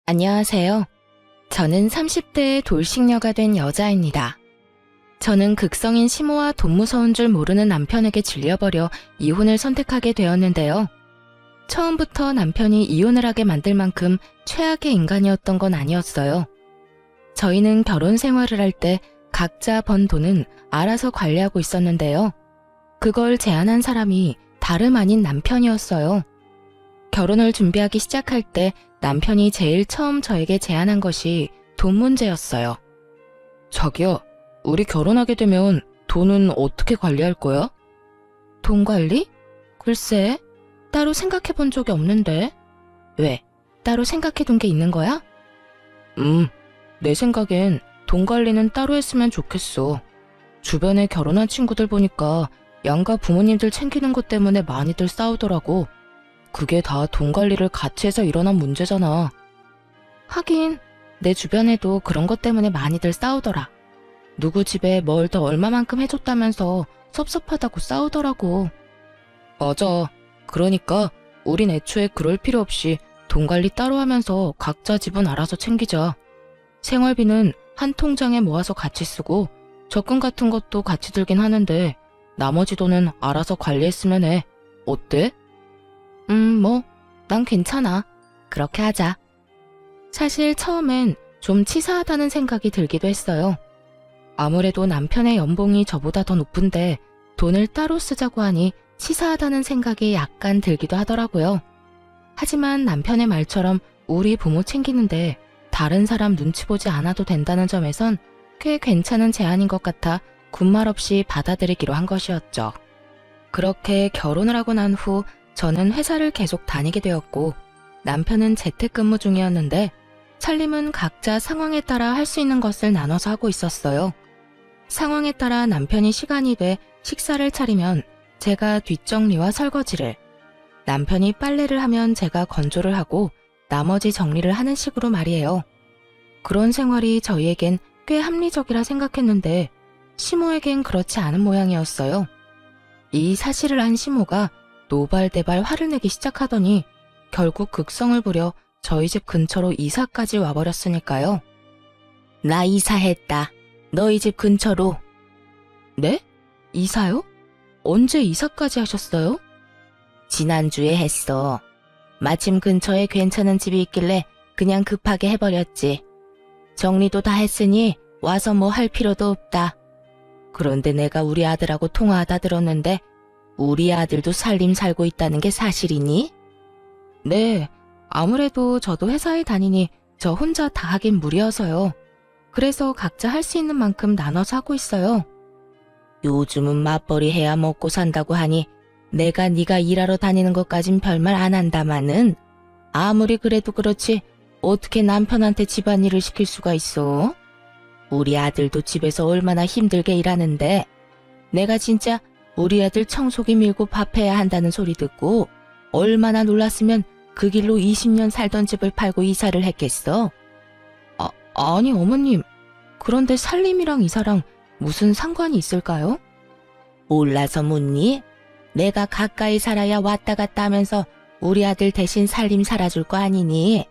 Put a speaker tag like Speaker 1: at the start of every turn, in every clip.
Speaker 1: 안녕하세요. 저는 30대의 돌싱녀가 된 여자입니다. 저는 극성인 시모와 돈 무서운 줄 모르는 남편에게 질려버려 이혼을 선택하게 되었는데요. 처음부터 남편이 이혼을 하게 만들 만큼 최악의 인간이었던 건 아니었어요. 저희는 결혼 생활을 할 때 각자 번 돈은 알아서 관리하고 있었는데요. 그걸 제안한 사람이 다름 아닌 남편이었어요. 결혼을 준비하기 시작할 때 남편이 제일 처음 저에게 제안한 것이 돈 문제였어요. 자기야, 우리 결혼하게 되면 돈은 어떻게 관리할 거야? 돈 관리? 글쎄, 따로 생각해 본 적이 없는데. 왜? 따로 생각해 둔 게 있는 거야? 내 생각엔 돈 관리는 따로 했으면 좋겠어. 주변에 결혼한 친구들 보니까 양가 부모님들 챙기는 것 때문에 많이들 싸우더라고. 그게 다 돈 관리를 같이 해서 일어난 문제잖아. 하긴 내 주변에도 그런 것 때문에 많이들 싸우더라. 누구 집에 뭘 더 얼마만큼 해줬다면서 섭섭하다고 싸우더라고. 맞아. 그러니까 우린 애초에 그럴 필요 없이 돈 관리 따로 하면서 각자 집은 알아서 챙기자. 생활비는 한 통장에 모아서 같이 쓰고 적금 같은 것도 같이 들긴 하는데 나머지 돈은 알아서 관리했으면 해. 어때? 난 괜찮아. 그렇게 하자. 사실 처음엔 좀 치사하다는 생각이 들기도 했어요. 아무래도 남편의 연봉이 저보다 더 높은데 돈을 따로 쓰자고 하니 치사하다는 생각이 약간 들기도 하더라고요. 하지만 남편의 말처럼 우리 부모 챙기는데 다른 사람 눈치 보지 않아도 된다는 점에선 꽤 괜찮은 제안인 것 같아 군말 없이 받아들이기로 한 것이었죠. 그렇게 결혼을 하고 난 후 저는 회사를 계속 다니게 되었고 남편은 재택근무 중이었는데 살림은 각자 상황에 따라 할 수 있는 것을 나눠서 하고 있었어요. 상황에 따라 남편이 시간이 돼 식사를 차리면 제가 뒷정리와 설거지를, 남편이 빨래를 하면 제가 건조를 하고 나머지 정리를 하는 식으로 말이에요. 그런 생활이 저희에겐 꽤 합리적이라 생각했는데 시모에겐 그렇지 않은 모양이었어요. 이 사실을 안 시모가 노발대발 화를 내기 시작하더니 결국 극성을 부려 저희 집 근처로 이사까지 와버렸으니까요. 나 이사했다. 너희 집 근처로. 네? 이사요? 언제 이사까지 하셨어요? 지난주에 했어. 마침 근처에 괜찮은 집이 있길래 그냥 급하게 해버렸지. 정리도 다 했으니 와서 뭐 할 필요도 없다. 그런데 내가 우리 아들하고 통화하다 들었는데 우리 아들도 살림 살고 있다는 게 사실이니? 네, 아무래도 저도 회사에 다니니 저 혼자 다 하긴 무리여서요. 그래서 각자 할 수 있는 만큼 나눠서 하고 있어요. 요즘은 맞벌이 해야 먹고 산다고 하니 내가 네가 일하러 다니는 것까진 별말 안 한다마는 아무리 그래도 그렇지 어떻게 남편한테 집안일을 시킬 수가 있어? 우리 아들도 집에서 얼마나 힘들게 일하는데 내가 진짜 우리 아들 청소기 밀고 밥해야 한다는 소리 듣고 얼마나 놀랐으면 그 길로 20년 살던 집을 팔고 이사를 했겠어? 아니 어머님, 그런데 살림이랑 이사랑 무슨 상관이 있을까요? 몰라서 묻니? 내가 가까이 살아야 왔다 갔다 하면서 우리 아들 대신 살림 살아줄 거 아니니?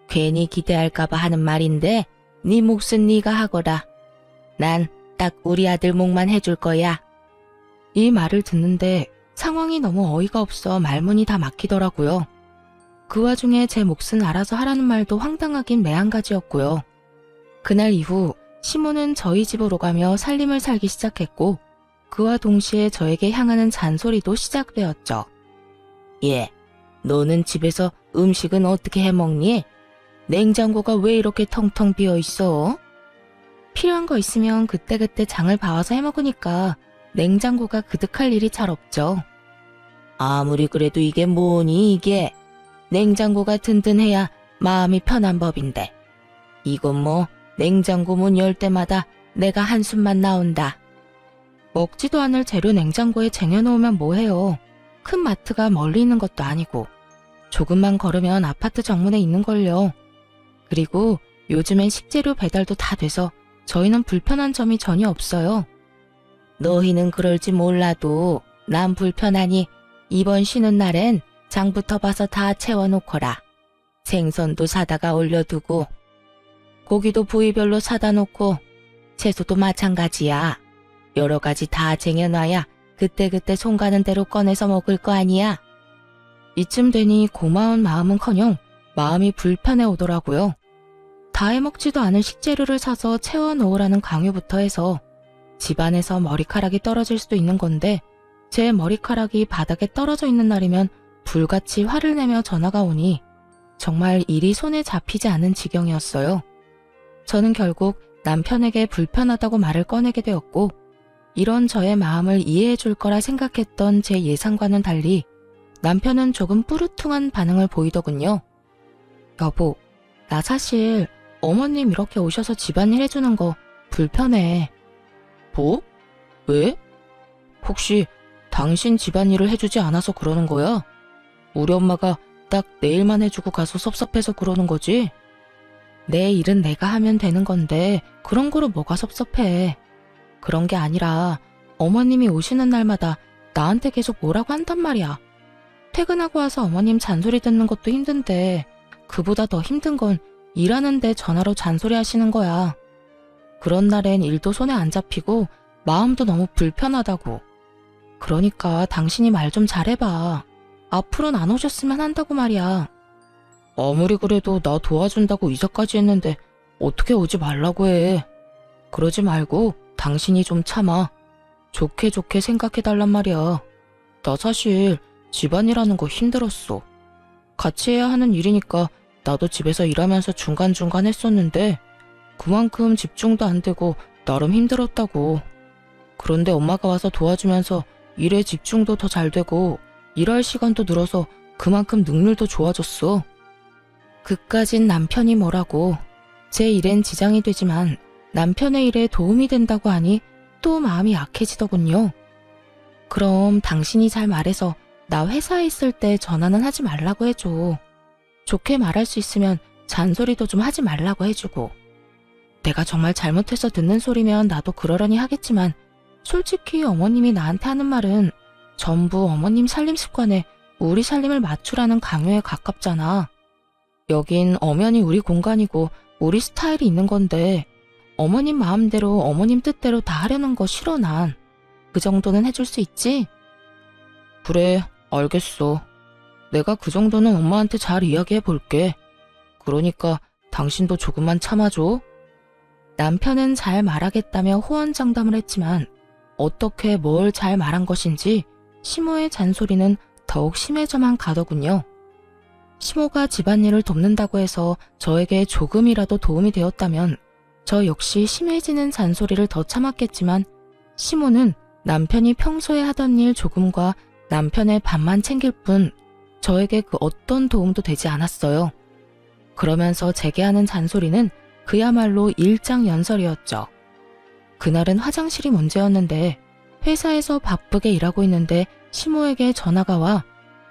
Speaker 1: 괜히 기대할까봐 하는 말인데 네 몫은 네가 하거라. 난 딱 우리 아들 몫만 해줄 거야. 이 말을 듣는데 상황이 너무 어이가 없어 말문이 다 막히더라고요. 그 와중에 제 몫은 알아서 하라는 말도 황당하긴 매한가지였고요. 그날 이후 시모는 저희 집으로 가며 살림을 살기 시작했고 그와 동시에 저에게 향하는 잔소리도 시작되었죠. 예, 너는 집에서 음식은 어떻게 해먹니? 냉장고가 왜 이렇게 텅텅 비어있어? 필요한 거 있으면 그때그때 장을 봐와서 해먹으니까 냉장고가 그득할 일이 잘 없죠. 아무리 그래도 이게 뭐니 이게. 냉장고가 든든해야 마음이 편한 법인데. 이건 뭐 냉장고 문 열 때마다 내가 한숨만 나온다. 먹지도 않을 재료 냉장고에 쟁여놓으면 뭐해요. 큰 마트가 멀리 있는 것도 아니고 조금만 걸으면 아파트 정문에 있는걸요. 그리고 요즘엔 식재료 배달도 다 돼서 저희는 불편한 점이 전혀 없어요. 너희는 그럴지 몰라도 난 불편하니 이번 쉬는 날엔 장부터 봐서 다 채워놓거라. 생선도 사다가 올려두고 고기도 부위별로 사다 놓고 채소도 마찬가지야. 여러 가지 다 쟁여놔야 그때그때 손 가는 대로 꺼내서 먹을 거 아니야. 이쯤 되니 고마운 마음은커녕 마음이 불편해 오더라고요. 다 해먹지도 않은 식재료를 사서 채워 놓으라는 강요부터 해서 집안에서 머리카락이 떨어질 수도 있는 건데 제 머리카락이 바닥에 떨어져 있는 날이면 불같이 화를 내며 전화가 오니 정말 일이 손에 잡히지 않는 지경이었어요. 저는 결국 남편에게 불편하다고 말을 꺼내게 되었고 이런 저의 마음을 이해해 줄 거라 생각했던 제 예상과는 달리 남편은 조금 뿌르퉁한 반응을 보이더군요. 여보, 나 사실 어머님 이렇게 오셔서 집안일 해주는 거 불편해. 뭐? 왜? 혹시 당신 집안일을 해주지 않아서 그러는 거야? 우리 엄마가 딱 내 일만 해주고 가서 섭섭해서 그러는 거지? 내 일은 내가 하면 되는 건데 그런 거로 뭐가 섭섭해. 그런 게 아니라 어머님이 오시는 날마다 나한테 계속 뭐라고 한단 말이야. 퇴근하고 와서 어머님 잔소리 듣는 것도 힘든데 그보다 더 힘든 건 일하는데 전화로 잔소리 하시는 거야. 그런 날엔 일도 손에 안 잡히고 마음도 너무 불편하다고. 그러니까 당신이 말 좀 잘해봐. 앞으로는 안 오셨으면 한다고 말이야. 아무리 그래도 나 도와준다고 이사까지 했는데 어떻게 오지 말라고 해. 그러지 말고 당신이 좀 참아. 좋게 좋게 생각해달란 말이야. 나 사실 집안일하는 거 힘들었어. 같이 해야 하는 일이니까 나도 집에서 일하면서 중간중간 했었는데 그만큼 집중도 안 되고 나름 힘들었다고. 그런데 엄마가 와서 도와주면서 일에 집중도 더 잘 되고 일할 시간도 늘어서 그만큼 능률도 좋아졌어. 그까진 남편이 뭐라고. 제 일엔 지장이 되지만 남편의 일에 도움이 된다고 하니 또 마음이 약해지더군요. 그럼 당신이 잘 말해서 나 회사에 있을 때 전화는 하지 말라고 해줘. 좋게 말할 수 있으면 잔소리도 좀 하지 말라고 해주고. 내가 정말 잘못해서 듣는 소리면 나도 그러려니 하겠지만 솔직히 어머님이 나한테 하는 말은 전부 어머님 살림 습관에 우리 살림을 맞추라는 강요에 가깝잖아. 여긴 엄연히 우리 공간이고 우리 스타일이 있는 건데 어머님 마음대로 어머님 뜻대로 다 하려는 거 싫어 난. 그 정도는 해줄 수 있지? 그래, 알겠어. 내가 그 정도는 엄마한테 잘 이야기해 볼게. 그러니까 당신도 조금만 참아줘. 남편은 잘 말하겠다며 호언장담을 했지만 어떻게 뭘 잘 말한 것인지 시모의 잔소리는 더욱 심해져만 가더군요. 시모가 집안일을 돕는다고 해서 저에게 조금이라도 도움이 되었다면 저 역시 심해지는 잔소리를 더 참았겠지만 시모는 남편이 평소에 하던 일 조금과 남편의 밥만 챙길 뿐 저에게 그 어떤 도움도 되지 않았어요. 그러면서 제게 하는 잔소리는 그야말로 일장연설이었죠. 그날은 화장실이 문제였는데 회사에서 바쁘게 일하고 있는데 시모에게 전화가 와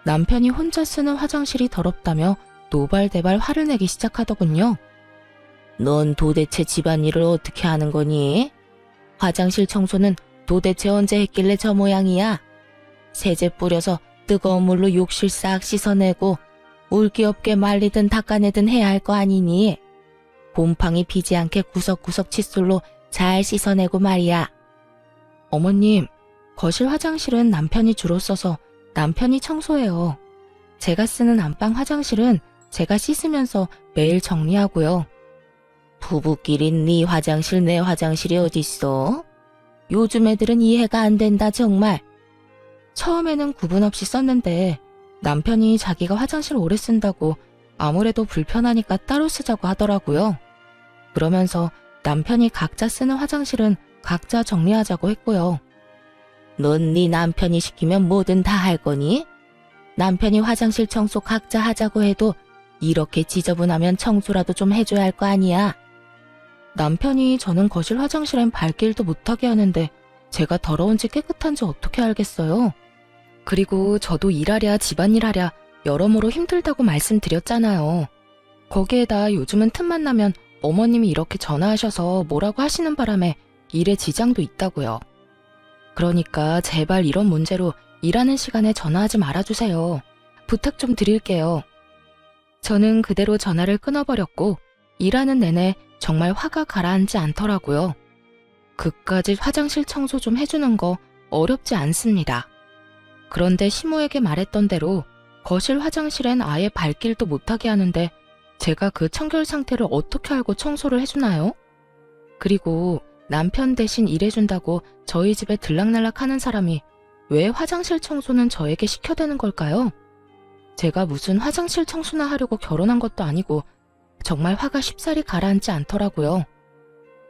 Speaker 1: 남편이 혼자 쓰는 화장실이 더럽다며 노발대발 화를 내기 시작하더군요. 넌 도대체 집안일을 어떻게 하는 거니? 화장실 청소는 도대체 언제 했길래 저 모양이야? 세제 뿌려서 뜨거운 물로 욕실 싹 씻어내고 물기 없게 말리든 닦아내든 해야 할 거 아니니? 곰팡이 피지 않게 구석구석 칫솔로 잘 씻어내고 말이야. 어머님, 거실 화장실은 남편이 주로 써서 남편이 청소해요. 제가 쓰는 안방 화장실은 제가 씻으면서 매일 정리하고요. 부부끼리 네 화장실 내 화장실이 어딨어? 요즘 애들은 이해가 안 된다 정말. 처음에는 구분 없이 썼는데 남편이 자기가 화장실 오래 쓴다고 아무래도 불편하니까 따로 쓰자고 하더라고요. 그러면서 남편이 각자 쓰는 화장실은 각자 정리하자고 했고요. 넌 네 남편이 시키면 뭐든 다 할 거니? 남편이 화장실 청소 각자 하자고 해도 이렇게 지저분하면 청소라도 좀 해줘야 할 거 아니야. 남편이 저는 거실 화장실엔 발길도 못하게 하는데 제가 더러운지 깨끗한지 어떻게 알겠어요? 그리고 저도 일하랴 집안일 하랴 여러모로 힘들다고 말씀드렸잖아요. 거기에다 요즘은 틈만 나면 어머님이 이렇게 전화하셔서 뭐라고 하시는 바람에 일에 지장도 있다고요. 그러니까 제발 이런 문제로 일하는 시간에 전화하지 말아주세요. 부탁 좀 드릴게요. 저는 그대로 전화를 끊어버렸고 일하는 내내 정말 화가 가라앉지 않더라고요. 그까짓 화장실 청소 좀 해주는 거 어렵지 않습니다. 그런데 시모에게 말했던 대로 거실 화장실엔 아예 발길도 못하게 하는데 제가 그 청결 상태를 어떻게 알고 청소를 해주나요? 그리고 남편 대신 일해준다고 저희 집에 들락날락 하는 사람이 왜 화장실 청소는 저에게 시켜대는 걸까요? 제가 무슨 화장실 청소나 하려고 결혼한 것도 아니고 정말 화가 쉽사리 가라앉지 않더라고요.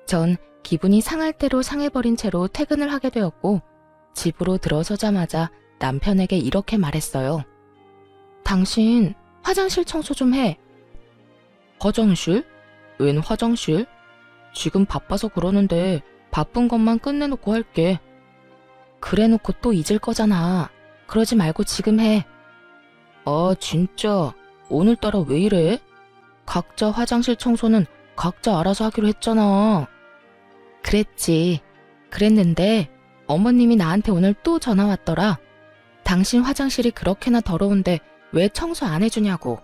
Speaker 1: 전 기분이 상할 대로 상해버린 채로 퇴근을 하게 되었고 집으로 들어서자마자 남편에게 이렇게 말했어요. 당신 화장실 청소 좀 해. 화장실? 웬 화장실? 지금 바빠서 그러는데 바쁜 것만 끝내놓고 할게. 그래놓고 또 잊을 거잖아. 그러지 말고 지금 해. 아 진짜 오늘따라 왜 이래? 각자 화장실 청소는 각자 알아서 하기로 했잖아. 그랬지. 그랬는데 어머님이 나한테 오늘 또 전화 왔더라. 당신 화장실이 그렇게나 더러운데 왜 청소 안 해주냐고.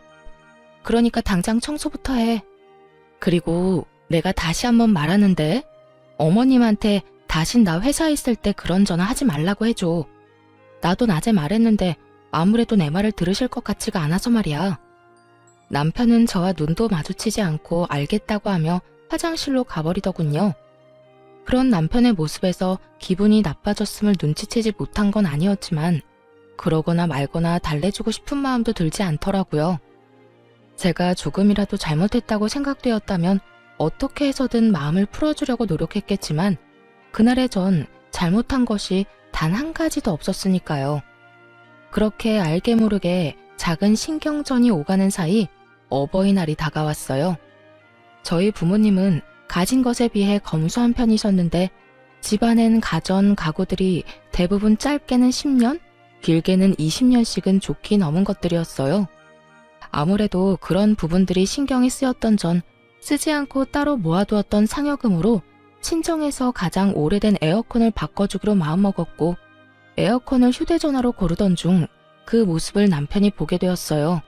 Speaker 1: 그러니까 당장 청소부터 해. 그리고 내가 다시 한번 말하는데 어머님한테 다신 나 회사에 있을 때 그런 전화 하지 말라고 해줘. 나도 낮에 말했는데 아무래도 내 말을 들으실 것 같지가 않아서 말이야. 남편은 저와 눈도 마주치지 않고 알겠다고 하며 화장실로 가버리더군요. 그런 남편의 모습에서 기분이 나빠졌음을 눈치채지 못한 건 아니었지만 그러거나 말거나 달래주고 싶은 마음도 들지 않더라고요. 제가 조금이라도 잘못했다고 생각되었다면 어떻게 해서든 마음을 풀어주려고 노력했겠지만 그날의 전 잘못한 것이 단 한 가지도 없었으니까요. 그렇게 알게 모르게 작은 신경전이 오가는 사이 어버이날이 다가왔어요. 저희 부모님은 가진 것에 비해 검소한 편이셨는데 집안엔 가전, 가구들이 대부분 짧게는 10년, 길게는 20년씩은 좋게 넘은 것들이었어요. 아무래도 그런 부분들이 신경이 쓰였던 전 쓰지 않고 따로 모아두었던 상여금으로 친정에서 가장 오래된 에어컨을 바꿔주기로 마음먹었고 에어컨을 휴대전화로 고르던 중 그 모습을 남편이 보게 되었어요.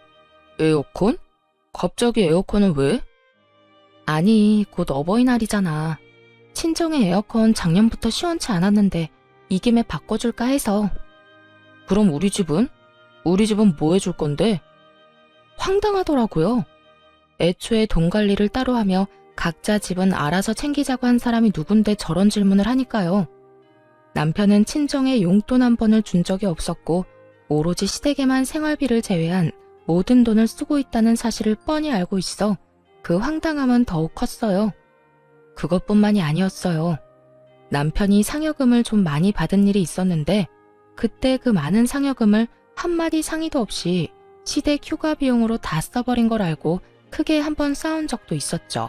Speaker 1: 에어컨? 갑자기 에어컨은 왜? 아니, 곧 어버이날이잖아. 친정의 에어컨 작년부터 시원치 않았는데 이 김에 바꿔줄까 해서. 그럼 우리 집은? 우리 집은 뭐 해줄 건데? 황당하더라고요. 애초에 돈 관리를 따로 하며 각자 집은 알아서 챙기자고 한 사람이 누군데 저런 질문을 하니까요. 남편은 친정에 용돈 한 번을 준 적이 없었고 오로지 시댁에만 생활비를 제외한 모든 돈을 쓰고 있다는 사실을 뻔히 알고 있어 그 황당함은 더욱 컸어요. 그것뿐만이 아니었어요. 남편이 상여금을 좀 많이 받은 일이 있었는데 그때 그 많은 상여금을 한마디 상의도 없이 시댁 휴가 비용으로 다 써버린 걸 알고 크게 한번 싸운 적도 있었죠.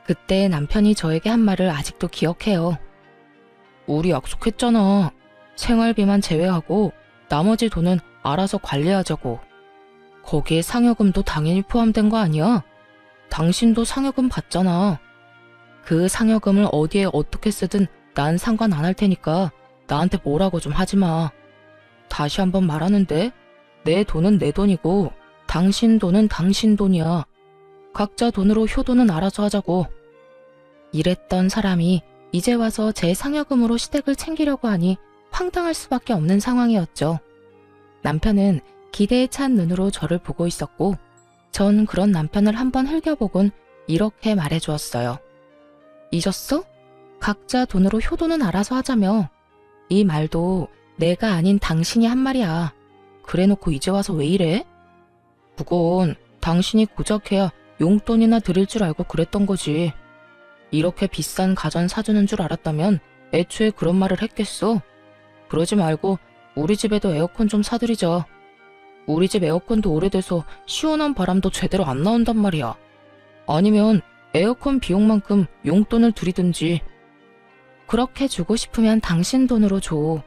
Speaker 1: 그때 남편이 저에게 한 말을 아직도 기억해요. 우리 약속했잖아. 생활비만 제외하고 나머지 돈은 알아서 관리하자고. 거기에 상여금도 당연히 포함된 거 아니야? 당신도 상여금 받잖아. 그 상여금을 어디에 어떻게 쓰든 난 상관 안 할 테니까 나한테 뭐라고 좀 하지 마. 다시 한번 말하는데 내 돈은 내 돈이고 당신 돈은 당신 돈이야. 각자 돈으로 효도는 알아서 하자고. 이랬던 사람이 이제 와서 제 상여금으로 시댁을 챙기려고 하니 황당할 수밖에 없는 상황이었죠. 남편은 기대에 찬 눈으로 저를 보고 있었고 전 그런 남편을 한번 흘겨보곤 이렇게 말해주었어요. 잊었어? 각자 돈으로 효도는 알아서 하자며. 이 말도 내가 아닌 당신이 한 말이야. 그래놓고 이제 와서 왜 이래? 그건 당신이 고작 해야 용돈이나 드릴 줄 알고 그랬던 거지. 이렇게 비싼 가전 사주는 줄 알았다면 애초에 그런 말을 했겠어. 그러지 말고 우리 집에도 에어컨 좀 사드리자. 우리 집 에어컨도 오래돼서 시원한 바람도 제대로 안 나온단 말이야. 아니면 에어컨 비용만큼 용돈을 드리든지. 그렇게 주고 싶으면 당신 돈으로 줘.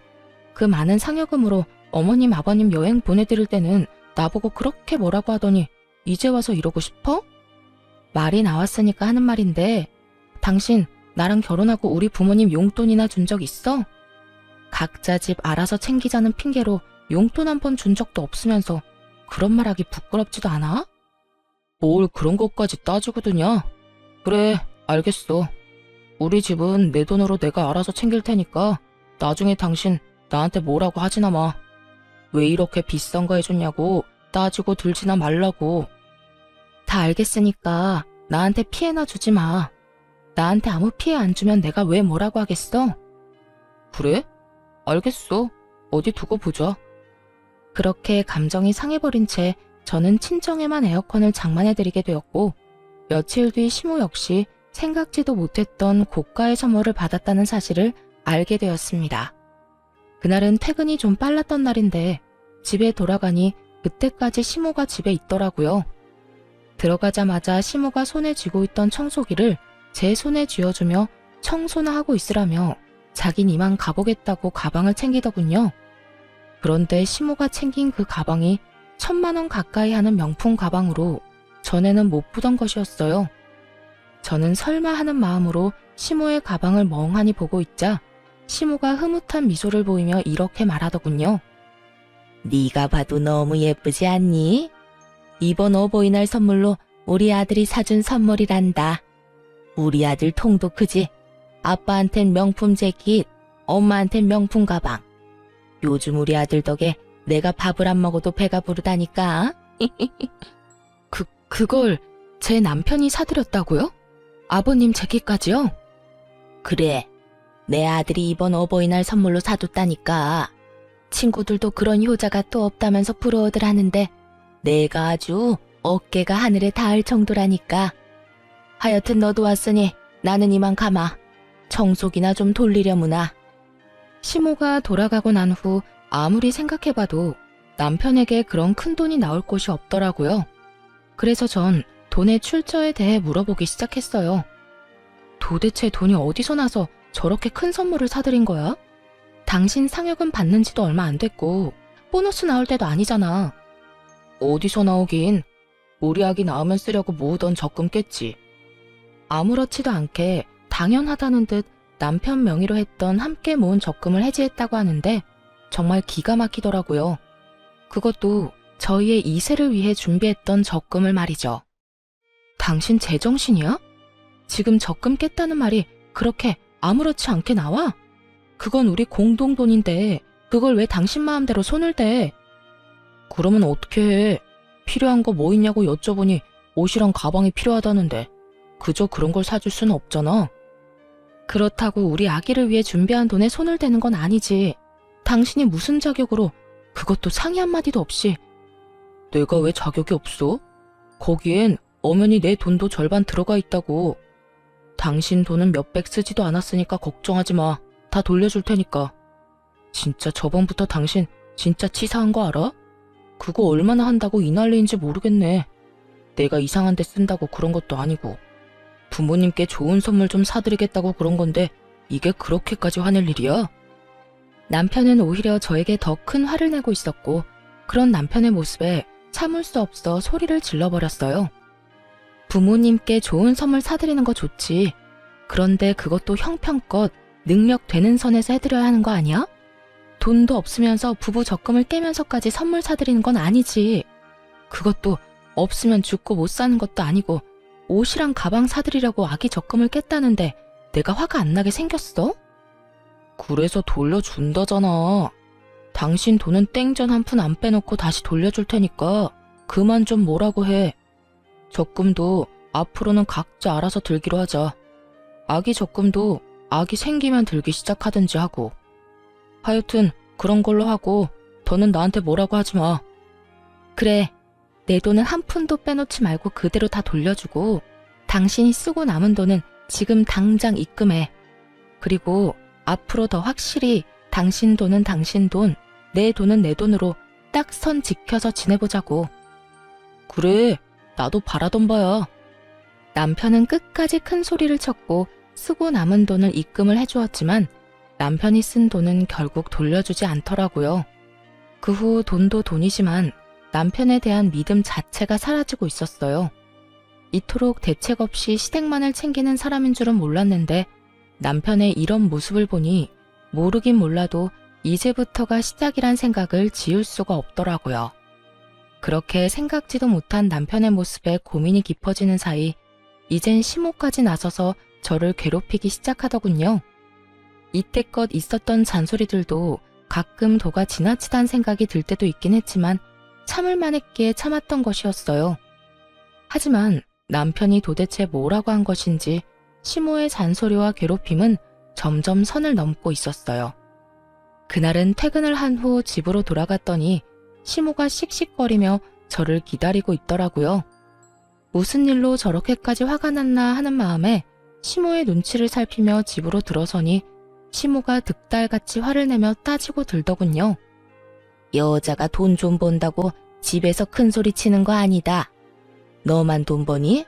Speaker 1: 그 많은 상여금으로 어머님 아버님 여행 보내드릴 때는 나보고 그렇게 뭐라고 하더니 이제 와서 이러고 싶어? 말이 나왔으니까 하는 말인데 당신 나랑 결혼하고 우리 부모님 용돈이나 준 적 있어? 각자 집 알아서 챙기자는 핑계로 용돈 한 번 준 적도 없으면서 그런 말하기 부끄럽지도 않아? 뭘 그런 것까지 따지고 드냐? 그래, 알겠어. 우리 집은 내 돈으로 내가 알아서 챙길 테니까 나중에 당신 나한테 뭐라고 하지나 마. 왜 이렇게 비싼 거 해줬냐고 따지고 들지나 말라고. 다 알겠으니까 나한테 피해나 주지 마. 나한테 아무 피해 안 주면 내가 왜 뭐라고 하겠어? 그래? 알겠어. 어디 두고 보자. 그렇게 감정이 상해버린 채 저는 친정에만 에어컨을 장만해드리게 되었고, 며칠 뒤 시모 역시 생각지도 못했던 고가의 선물을 받았다는 사실을 알게 되었습니다. 그날은 퇴근이 좀 빨랐던 날인데 집에 돌아가니 그때까지 시모가 집에 있더라고요. 들어가자마자 시모가 손에 쥐고 있던 청소기를 제 손에 쥐어주며 청소나 하고 있으라며 자긴 이만 가보겠다고 가방을 챙기더군요. 그런데 시모가 챙긴 그 가방이 1,000만 원 가까이 하는 명품 가방으로 전에는 못 보던 것이었어요. 저는 설마 하는 마음으로 시모의 가방을 멍하니 보고 있자 시모가 흐뭇한 미소를 보이며 이렇게 말하더군요. 네가 봐도 너무 예쁘지 않니? 이번 어버이날 선물로 우리 아들이 사준 선물이란다. 우리 아들 통도 크지? 아빠한텐 명품 재킷, 엄마한텐 명품 가방. 요즘 우리 아들 덕에 내가 밥을 안 먹어도 배가 부르다니까. 그걸 제 남편이 사드렸다고요? 아버님 재킷까지요? 그래. 내 아들이 이번 어버이날 선물로 사줬다니까. 친구들도 그런 효자가 또 없다면서 부러워들 하는데 내가 아주 어깨가 하늘에 닿을 정도라니까. 하여튼 너도 왔으니 나는 이만 가마. 청소기나 좀 돌리려무나. 시모가 돌아가고 난 후 아무리 생각해봐도 남편에게 그런 큰 돈이 나올 곳이 없더라고요. 그래서 전 돈의 출처에 대해 물어보기 시작했어요. 도대체 돈이 어디서 나서 저렇게 큰 선물을 사드린 거야? 당신 상여금 받는 지도 얼마 안 됐고 보너스 나올 때도 아니잖아. 어디서 나오긴. 우리 아기 낳으면 쓰려고 모으던 적금 깼지. 아무렇지도 않게 당연하다는 듯 남편 명의로 했던 함께 모은 적금을 해지했다고 하는데 정말 기가 막히더라고요. 그것도 저희의 2세를 위해 준비했던 적금을 말이죠. 당신 제정신이야? 지금 적금 깼다는 말이 그렇게 아무렇지 않게 나와? 그건 우리 공동 돈인데 그걸 왜 당신 마음대로 손을 대? 그러면 어떻게 해? 필요한 거 뭐 있냐고 여쭤보니 옷이랑 가방이 필요하다는데 그저 그런 걸 사줄 수는 없잖아. 그렇다고 우리 아기를 위해 준비한 돈에 손을 대는 건 아니지. 당신이 무슨 자격으로, 그것도 상의 한마디도 없이. 내가 왜 자격이 없어? 거기엔 엄연히 내 돈도 절반 들어가 있다고. 당신 돈은 몇백 쓰지도 않았으니까 걱정하지 마. 다 돌려줄 테니까. 진짜 저번부터 당신 진짜 치사한 거 알아? 그거 얼마나 한다고 이 난리인지 모르겠네. 내가 이상한 데 쓴다고 그런 것도 아니고. 부모님께 좋은 선물 좀 사드리겠다고 그런 건데 이게 그렇게까지 화낼 일이야? 남편은 오히려 저에게 더 큰 화를 내고 있었고 그런 남편의 모습에 참을 수 없어 소리를 질러버렸어요. 부모님께 좋은 선물 사드리는 거 좋지. 그런데 그것도 형편껏 능력 되는 선에서 해드려야 하는 거 아니야? 돈도 없으면서 부부 적금을 깨면서까지 선물 사드리는 건 아니지. 그것도 없으면 죽고 못 사는 것도 아니고 옷이랑 가방 사드리려고 아기 적금을 깼다는데 내가 화가 안 나게 생겼어? 그래서 돌려준다잖아. 당신 돈은 땡전 한 푼 안 빼놓고 다시 돌려줄 테니까 그만 좀 뭐라고 해. 적금도 앞으로는 각자 알아서 들기로 하자. 아기 적금도 아기 생기면 들기 시작하든지 하고. 하여튼 그런 걸로 하고 더는 나한테 뭐라고 하지 마. 그래. 내 돈은 한 푼도 빼놓지 말고 그대로 다 돌려주고 당신이 쓰고 남은 돈은 지금 당장 입금해. 그리고 앞으로 더 확실히 당신 돈은 당신 돈, 내 돈은 내 돈으로 딱 선 지켜서 지내보자고. 그래, 나도 바라던 바야. 남편은 끝까지 큰 소리를 쳤고 쓰고 남은 돈을 입금을 해주었지만 남편이 쓴 돈은 결국 돌려주지 않더라고요. 그 후 돈도 돈이지만 남편에 대한 믿음 자체가 사라지고 있었어요. 이토록 대책 없이 시댁만을 챙기는 사람인 줄은 몰랐는데 남편의 이런 모습을 보니 모르긴 몰라도 이제부터가 시작이란 생각을 지울 수가 없더라고요. 그렇게 생각지도 못한 남편의 모습에 고민이 깊어지는 사이 이젠 시모까지 나서서 저를 괴롭히기 시작하더군요. 이때껏 있었던 잔소리들도 가끔 도가 지나치다는 생각이 들 때도 있긴 했지만 참을 만했기에 참았던 것이었어요. 하지만 남편이 도대체 뭐라고 한 것인지 시모의 잔소리와 괴롭힘은 점점 선을 넘고 있었어요. 그날은 퇴근을 한 후 집으로 돌아갔더니 시모가 씩씩거리며 저를 기다리고 있더라고요. 무슨 일로 저렇게까지 화가 났나 하는 마음에 시모의 눈치를 살피며 집으로 들어서니 시모가 득달같이 화를 내며 따지고 들더군요. 여자가 돈 좀 번다고 집에서 큰 소리 치는 거 아니다. 너만 돈 버니?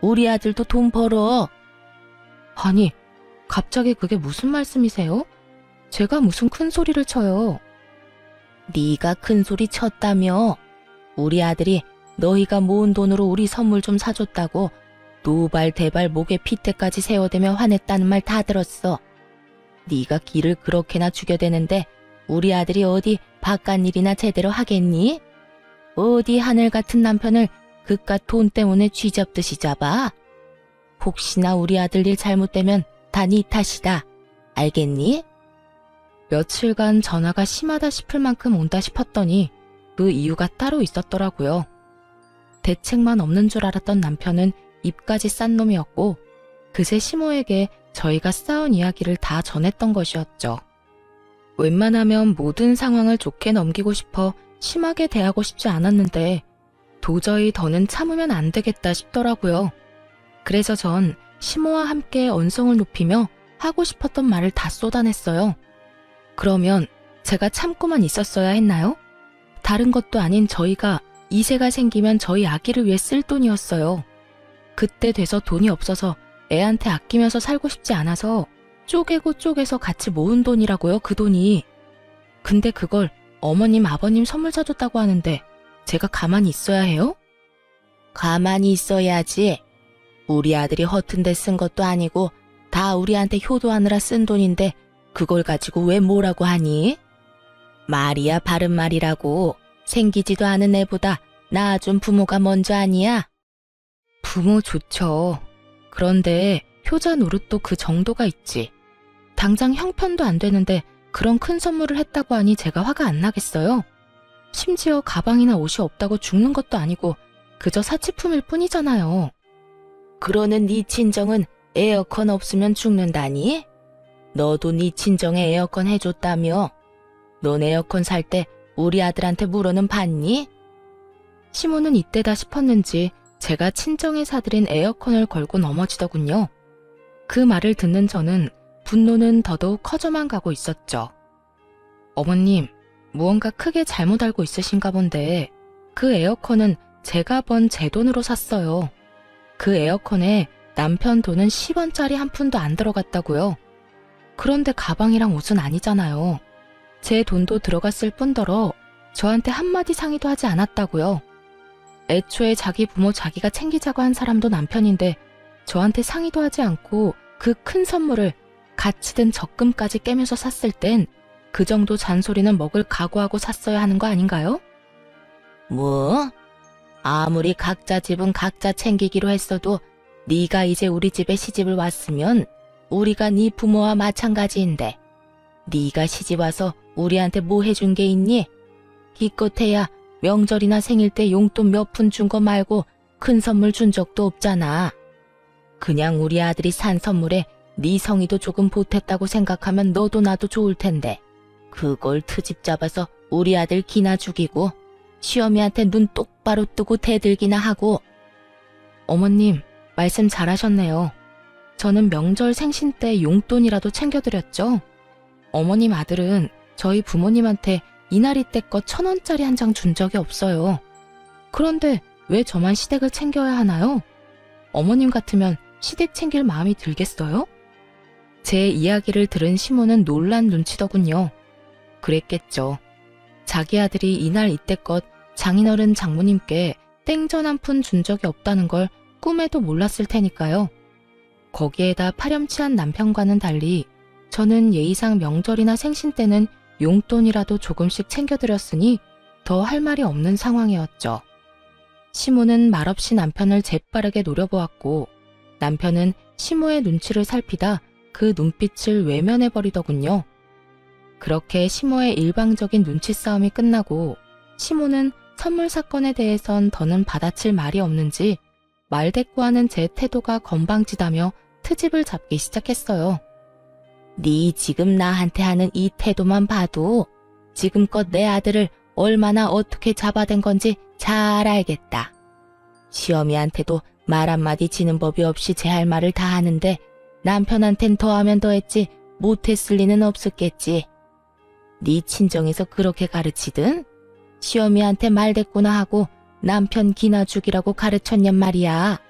Speaker 1: 우리 아들도 돈 벌어. 아니, 갑자기 그게 무슨 말씀이세요? 제가 무슨 큰 소리를 쳐요. 네가 큰 소리 쳤다며. 우리 아들이 너희가 모은 돈으로 우리 선물 좀 사줬다고 노발대발 목에 핏대까지 세워대며 화냈다는 말 다 들었어. 네가 기를 그렇게나 죽여대는데 우리 아들이 어디 바깥 일이나 제대로 하겠니? 어디 하늘 같은 남편을 그깟 돈 때문에 쥐잡듯이 잡아? 혹시나 우리 아들 일 잘못되면 다 네 탓이다. 알겠니? 며칠간 전화가 심하다 싶을 만큼 온다 싶었더니 그 이유가 따로 있었더라고요. 대책만 없는 줄 알았던 남편은 입까지 싼 놈이었고 그새 시모에게 저희가 싸운 이야기를 다 전했던 것이었죠. 웬만하면 모든 상황을 좋게 넘기고 싶어 심하게 대하고 싶지 않았는데 도저히 더는 참으면 안 되겠다 싶더라고요. 그래서 전 시모와 함께 언성을 높이며 하고 싶었던 말을 다 쏟아냈어요. 그러면 제가 참고만 있었어야 했나요? 다른 것도 아닌 저희가 이세가 생기면 저희 아기를 위해 쓸 돈이었어요. 그때 돼서 돈이 없어서 애한테 아끼면서 살고 싶지 않아서 쪼개고 쪼개서 같이 모은 돈이라고요, 그 돈이. 근데 그걸 어머님, 아버님 선물 사줬다고 하는데 제가 가만히 있어야 해요? 가만히 있어야지. 우리 아들이 허튼 데 쓴 것도 아니고 다 우리한테 효도하느라 쓴 돈인데 그걸 가지고 왜 뭐라고 하니? 말이야 바른 말이라고. 생기지도 않은 애보다 낳아준 부모가 먼저 아니야? 부모 좋죠. 그런데 효자 노릇도 그 정도가 있지. 당장 형편도 안 되는데 그런 큰 선물을 했다고 하니 제가 화가 안 나겠어요? 심지어 가방이나 옷이 없다고 죽는 것도 아니고 그저 사치품일 뿐이잖아요. 그러는 네 친정은 에어컨 없으면 죽는다니? 너도 네 친정에 에어컨 해줬다며? 넌 에어컨 살 때 우리 아들한테 물어는 봤니? 시모는 이때다 싶었는지 제가 친정에 사들인 에어컨을 걸고 넘어지더군요. 그 말을 듣는 저는 분노는 더더욱 커져만 가고 있었죠. 어머님, 무언가 크게 잘못 알고 있으신가 본데 그 에어컨은 제가 번 제 돈으로 샀어요. 그 에어컨에 남편 돈은 10원짜리 한 푼도 안 들어갔다고요. 그런데 가방이랑 옷은 아니잖아요. 제 돈도 들어갔을 뿐더러 저한테 한마디 상의도 하지 않았다고요. 애초에 자기 부모 자기가 챙기자고 한 사람도 남편인데 저한테 상의도 하지 않고 그 큰 선물을 같이 든 적금까지 깨면서 샀을 땐 그 정도 잔소리는 먹을 각오하고 샀어야 하는 거 아닌가요? 뭐? 아무리 각자 집은 각자 챙기기로 했어도 네가 이제 우리 집에 시집을 왔으면 우리가 네 부모와 마찬가지인데 네가 시집 와서 우리한테 뭐 해준 게 있니? 기껏해야 명절이나 생일 때 용돈 몇 푼 준 거 말고 큰 선물 준 적도 없잖아. 그냥 우리 아들이 산 선물에 네 성의도 조금 보탰다고 생각하면 너도 나도 좋을 텐데 그걸 트집 잡아서 우리 아들 기나 죽이고 시어미한테 눈 똑바로 뜨고 대들기나 하고. 어머님, 말씀 잘하셨네요. 저는 명절 생신 때 용돈이라도 챙겨드렸죠. 어머님 아들은 저희 부모님한테 이날이 때껏 1,000원짜리 한 장 준 적이 없어요. 그런데 왜 저만 시댁을 챙겨야 하나요? 어머님 같으면 시댁 챙길 마음이 들겠어요? 제 이야기를 들은 시모는 놀란 눈치더군요. 그랬겠죠. 자기 아들이 이날 이때껏 장인어른 장모님께 땡전 한 푼 준 적이 없다는 걸 꿈에도 몰랐을 테니까요. 거기에다 파렴치한 남편과는 달리 저는 예의상 명절이나 생신 때는 용돈이라도 조금씩 챙겨드렸으니 더 할 말이 없는 상황이었죠. 시모는 말없이 남편을 재빠르게 노려보았고 남편은 시모의 눈치를 살피다 그 눈빛을 외면해버리더군요. 그렇게 시모의 일방적인 눈치 싸움이 끝나고 시모는 선물 사건에 대해선 더는 받아칠 말이 없는지 말대꾸하는 제 태도가 건방지다며 트집을 잡기 시작했어요. 네 지금 나한테 하는 이 태도만 봐도 지금껏 내 아들을 얼마나 어떻게 잡아댄 건지 잘 알겠다. 시어미한테도 말 한마디 지는 법이 없이 제 할 말을 다 하는데 남편한텐 더하면 더했지 못했을 리는 없었겠지. 네 친정에서 그렇게 가르치든 시어미한테 말대꾸나 하고 남편 기나 죽이라고 가르쳤냔 말이야.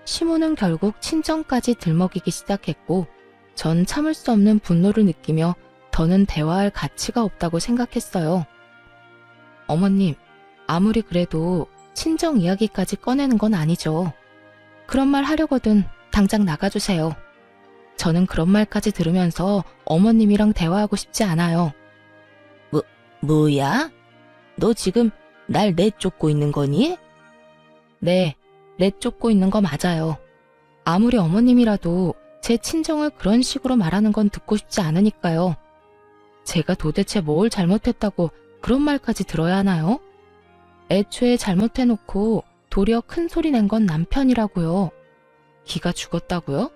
Speaker 1: 시모는 결국 친정까지 들먹이기 시작했고 전 참을 수 없는 분노를 느끼며 더는 대화할 가치가 없다고 생각했어요. 어머님, 아무리 그래도 친정 이야기까지 꺼내는 건 아니죠. 그런 말 하려거든 당장 나가주세요. 저는 그런 말까지 들으면서 어머님이랑 대화하고 싶지 않아요. 뭐야? 너 지금 날 내쫓고 있는 거니? 네, 내쫓고 있는 거 맞아요. 아무리 어머님이라도 제 친정을 그런 식으로 말하는 건 듣고 싶지 않으니까요. 제가 도대체 뭘 잘못했다고 그런 말까지 들어야 하나요? 애초에 잘못해놓고 도리어 큰 소리 낸 건 남편이라고요. 기가 죽었다고요?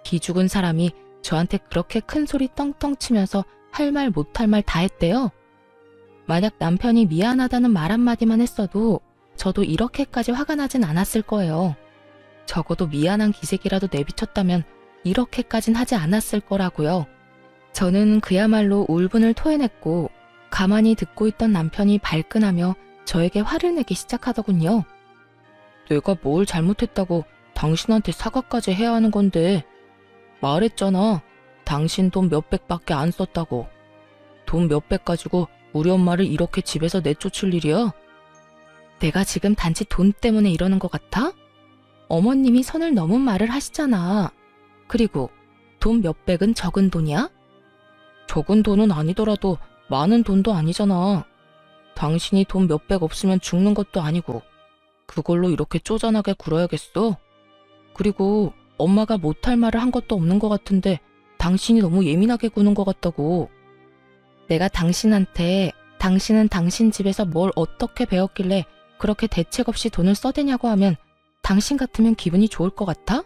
Speaker 1: 기 죽은 사람이 저한테 그렇게 큰 소리 떵떵 치면서 할 말 못할 말 다 했대요. 만약 남편이 미안하다는 말 한마디만 했어도 저도 이렇게까지 화가 나진 않았을 거예요. 적어도 미안한 기색이라도 내비쳤다면 이렇게까진 하지 않았을 거라고요. 저는 그야말로 울분을 토해냈고 가만히 듣고 있던 남편이 발끈하며 저에게 화를 내기 시작하더군요. 내가 뭘 잘못했다고 당신한테 사과까지 해야 하는 건데. 말했잖아. 당신 돈 몇백밖에 안 썼다고. 돈 몇백 가지고 우리 엄마를 이렇게 집에서 내쫓을 일이야? 내가 지금 단지 돈 때문에 이러는 것 같아? 어머님이 선을 넘은 말을 하시잖아. 그리고 돈 몇백은 적은 돈이야? 적은 돈은 아니더라도 많은 돈도 아니잖아. 당신이 돈 몇백 없으면 죽는 것도 아니고 그걸로 이렇게 쪼잔하게 굴어야겠어? 그리고 엄마가 못할 말을 한 것도 없는 것 같은데 당신이 너무 예민하게 구는 것 같다고. 내가 당신한테 당신은 당신 집에서 뭘 어떻게 배웠길래 그렇게 대책 없이 돈을 써대냐고 하면 당신 같으면 기분이 좋을 것 같아?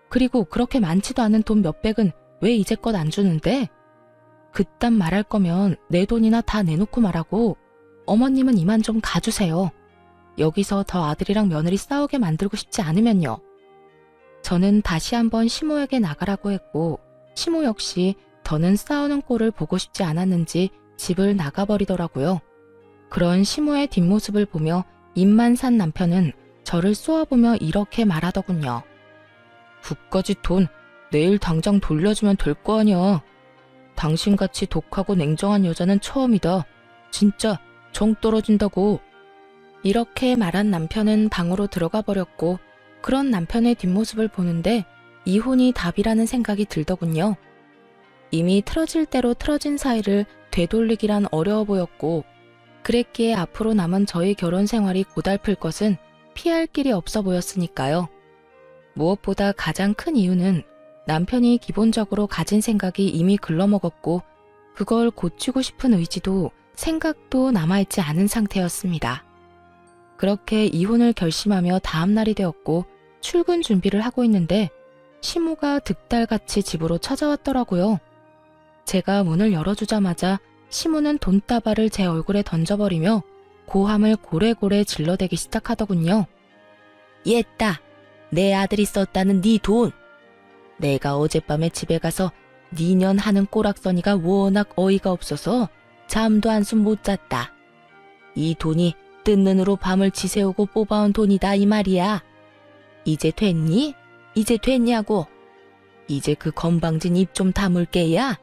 Speaker 1: 그리고 그렇게 많지도 않은 돈 몇백은 왜 이제껏 안 주는데? 그딴 말할 거면 내 돈이나 다 내놓고 말하고 어머님은 이만 좀 가주세요. 여기서 더 아들이랑 며느리 싸우게 만들고 싶지 않으면요. 저는 다시 한번 시모에게 나가라고 했고 시모 역시 더는 싸우는 꼴을 보고 싶지 않았는지 집을 나가버리더라고요. 그런 시모의 뒷모습을 보며 입만 산 남편은 저를 쏘아보며 이렇게 말하더군요. 그까짓 돈 내일 당장 돌려주면 될 거 아니야. 당신같이 독하고 냉정한 여자는 처음이다. 진짜 정 떨어진다고. 이렇게 말한 남편은 방으로 들어가 버렸고 그런 남편의 뒷모습을 보는데 이혼이 답이라는 생각이 들더군요. 이미 틀어질 대로 틀어진 사이를 되돌리기란 어려워 보였고 그랬기에 앞으로 남은 저희 결혼 생활이 고달플 것은 피할 길이 없어 보였으니까요. 무엇보다 가장 큰 이유는 남편이 기본적으로 가진 생각이 이미 글러먹었고 그걸 고치고 싶은 의지도 생각도 남아있지 않은 상태였습니다. 그렇게 이혼을 결심하며 다음 날이 되었고 출근 준비를 하고 있는데 시모가 득달같이 집으로 찾아왔더라고요. 제가 문을 열어주자마자 시모는 돈다발을 제 얼굴에 던져버리며 고함을 고래고래 질러대기 시작하더군요. 얘따, 내 아들이 썼다는 네 돈. 내가 어젯밤에 집에 가서 니년 하는 꼬락서니가 워낙 어이가 없어서 잠도 한숨 못 잤다. 이 돈이 뜬 눈으로 밤을 지새우고 뽑아온 돈이다 이 말이야. 이제 됐니? 이제 됐냐고. 이제 그 건방진 입 좀 다물게야.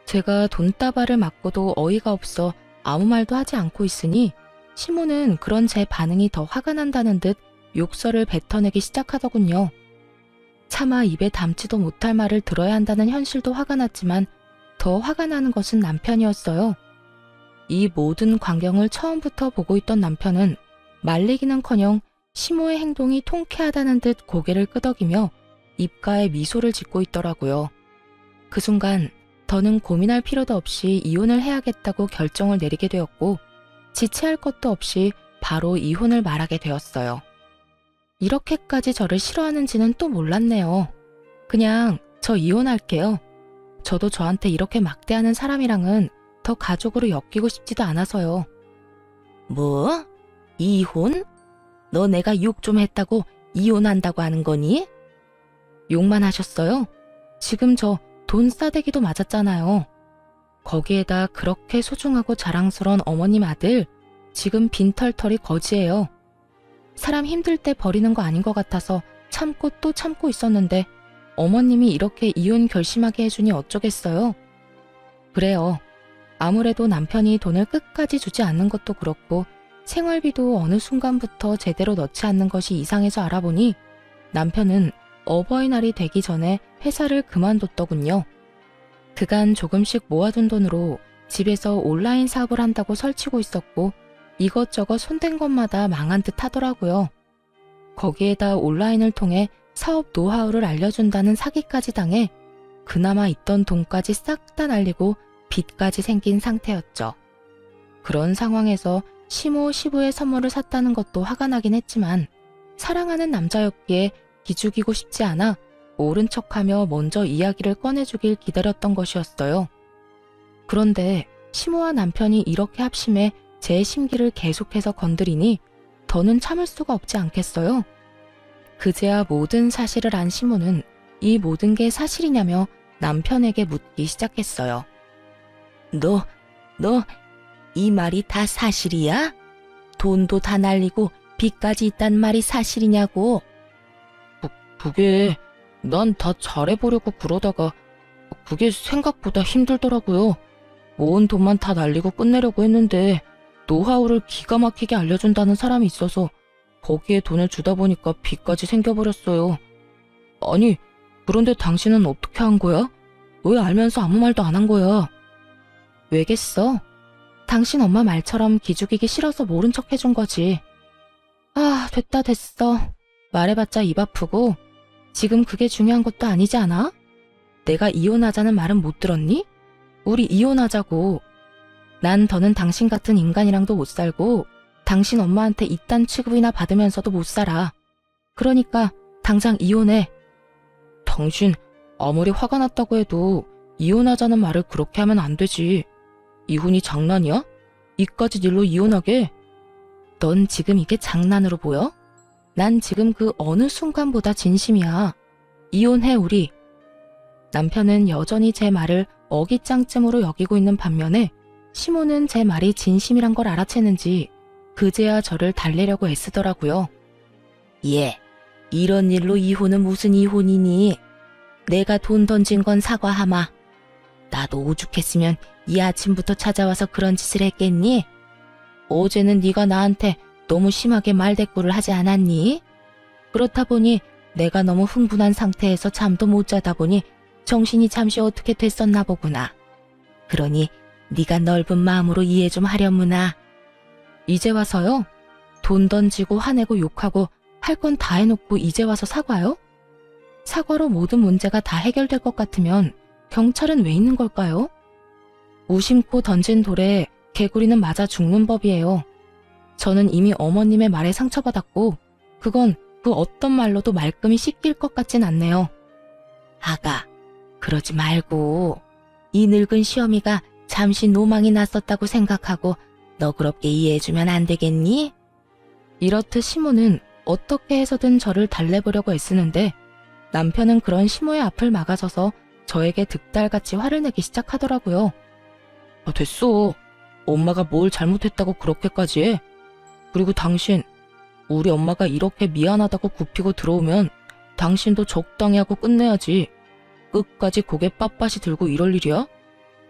Speaker 1: 제가 돈다발을 맞고도 어이가 없어 아무 말도 하지 않고 있으니 시모는 그런 제 반응이 더 화가 난다는 듯 욕설을 뱉어내기 시작하더군요. 차마 입에 담지도 못할 말을 들어야 한다는 현실도 화가 났지만 더 화가 나는 것은 남편이었어요. 이 모든 광경을 처음부터 보고 있던 남편은 말리기는커녕 시모의 행동이 통쾌하다는 듯 고개를 끄덕이며 입가에 미소를 짓고 있더라고요. 그 순간 더는 고민할 필요도 없이 이혼을 해야겠다고 결정을 내리게 되었고 지체할 것도 없이 바로 이혼을 말하게 되었어요. 이렇게까지 저를 싫어하는지는 또 몰랐네요. 그냥 저 이혼할게요. 저도 저한테 이렇게 막대하는 사람이랑은 더 가족으로 엮이고 싶지도 않아서요. 뭐? 이혼? 너 내가 욕 좀 했다고 이혼한다고 하는 거니? 욕만 하셨어요? 지금 저 돈 싸대기도 맞았잖아요. 거기에다 그렇게 소중하고 자랑스러운 어머님 아들, 지금 빈털털이 거지예요. 사람 힘들 때 버리는 거 아닌 것 같아서 참고 또 참고 있었는데 어머님이 이렇게 이혼 결심하게 해주니 어쩌겠어요. 그래요. 아무래도 남편이 돈을 끝까지 주지 않는 것도 그렇고 생활비도 어느 순간부터 제대로 넣지 않는 것이 이상해서 알아보니 남편은 어버이날이 되기 전에 회사를 그만뒀더군요. 그간 조금씩 모아둔 돈으로 집에서 온라인 사업을 한다고 설치고 있었고 이것저것 손댄 것마다 망한 듯 하더라고요. 거기에다 온라인을 통해 사업 노하우를 알려준다는 사기까지 당해 그나마 있던 돈까지 싹 다 날리고 빚까지 생긴 상태였죠. 그런 상황에서 시모 시부의 선물을 샀다는 것도 화가 나긴 했지만 사랑하는 남자였기에 기죽이고 싶지 않아 모른 척하며 먼저 이야기를 꺼내주길 기다렸던 것이었어요. 그런데 시모와 남편이 이렇게 합심해 제 심기를 계속해서 건드리니 더는 참을 수가 없지 않겠어요. 그제야 모든 사실을 안 시모는 이 모든 게 사실이냐며 남편에게 묻기 시작했어요. 너 이 말이 다 사실이야? 돈도 다 날리고 빚까지 있단 말이 사실이냐고? 그게 난 다 잘해보려고 그러다가 그게 생각보다 힘들더라고요. 모은 돈만 다 날리고 끝내려고 했는데 노하우를 기가 막히게 알려준다는 사람이 있어서 거기에 돈을 주다 보니까 빚까지 생겨버렸어요. 아니, 그런데 당신은 어떻게 한 거야? 왜 알면서 아무 말도 안 한 거야? 왜겠어? 당신 엄마 말처럼 기죽이기 싫어서 모른 척 해준 거지. 아, 됐어. 말해봤자 입 아프고 지금 그게 중요한 것도 아니지 않아? 내가 이혼하자는 말은 못 들었니? 우리 이혼하자고. 난 더는 당신 같은 인간이랑도 못 살고 당신 엄마한테 이딴 취급이나 받으면서도 못 살아. 그러니까 당장 이혼해. 당신 아무리 화가 났다고 해도 이혼하자는 말을 그렇게 하면 안 되지. 이혼이 장난이야? 이까짓 일로 이혼하게? 넌 지금 이게 장난으로 보여? 난 지금 그 어느 순간보다 진심이야. 이혼해 우리. 남편은 여전히 제 말을 어깃장쯤으로 여기고 있는 반면에 시모는 제 말이 진심이란 걸 알아채는지 그제야 저를 달래려고 애쓰더라고요. 예, 이런 일로 이혼은 무슨 이혼이니? 내가 돈 던진 건 사과하마. 나도 오죽했으면 이 아침부터 찾아와서 그런 짓을 했겠니? 어제는 네가 나한테 너무 심하게 말대꾸를 하지 않았니? 그렇다 보니 내가 너무 흥분한 상태에서 잠도 못 자다 보니 정신이 잠시 어떻게 됐었나 보구나. 그러니 네가 넓은 마음으로 이해 좀 하려무나. 이제 와서요? 돈 던지고 화내고 욕하고 할 건 다 해놓고 이제 와서 사과요? 사과로 모든 문제가 다 해결될 것 같으면 경찰은 왜 있는 걸까요? 무심코 던진 돌에 개구리는 맞아 죽는 법이에요. 저는 이미 어머님의 말에 상처받았고 그건 그 어떤 말로도 말끔히 씻길 것 같진 않네요. 아가, 그러지 말고 이 늙은 시어미가 잠시 노망이 났었다고 생각하고 너그럽게 이해해주면 안 되겠니? 이렇듯 시모는 어떻게 해서든 저를 달래보려고 애쓰는데 남편은 그런 시모의 앞을 막아서서 저에게 득달같이 화를 내기 시작하더라고요. 아, 됐어. 엄마가 뭘 잘못했다고 그렇게까지 해? 그리고 당신, 우리 엄마가 이렇게 미안하다고 굽히고 들어오면 당신도 적당히 하고 끝내야지. 끝까지 고개 빳빳이 들고 이럴 일이야?